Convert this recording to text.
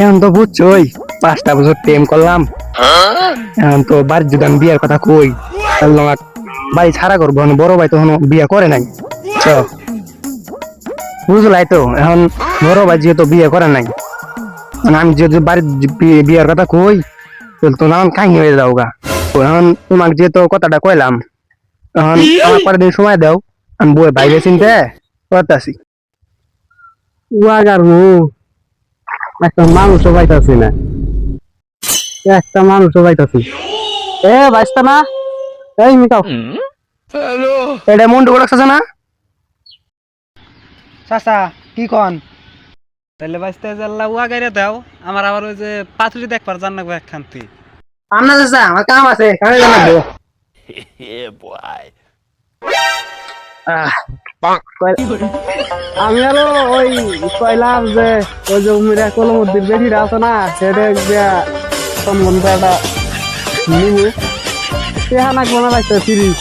এখন তো বুঝছই 5টা বছর প্রেম করলাম। এখন তো বাড়ির যদি আমি বিয়ের কথা কই তাহলে আমার বাড়ি ছাড়া করবো। এখন বড় ভাই তো এখনো বিয়ে করে নাই, বুঝছো? বুঝলাই তো, এখন বড় ভাই যেহেতু বিয়ে করে নাই, এখন আমি যদি বাড়ির বিয়ের কথা কই তাহলে তো নানান কাহিনী হয়ে যাও গা। তো এখন তোমাকে যেহেতু কথাটা কইলাম, এখন আমার পরের দিন সময় দাও, আমি বই বাইরে চিনতে করতেছি। ওয়াগার মু একটা মানুষও পাইতাছি না, একটা মানুষও পাইতাছি। বাইসতা না, এই মিটাও। এটা মন্টু করে রাখছে না? চাচা কি কন? তাহলে বাইসতে জাল্লা ওয়াগাইরে দাও, আমার আবার ওই যে পাথুরি দেখবার জান নাকবো একখান্তি। আমরা চাচা আমার কাম আছে, কামে জানাবো। আমি আরো ওই কইলাম যে ওই যে উমিরা কলমদ্দির বেটিটা আছে না, সেটা দিয়া সম্বন্ধটা নিবু, সে হানা কোনা লাগছে সিরিজ।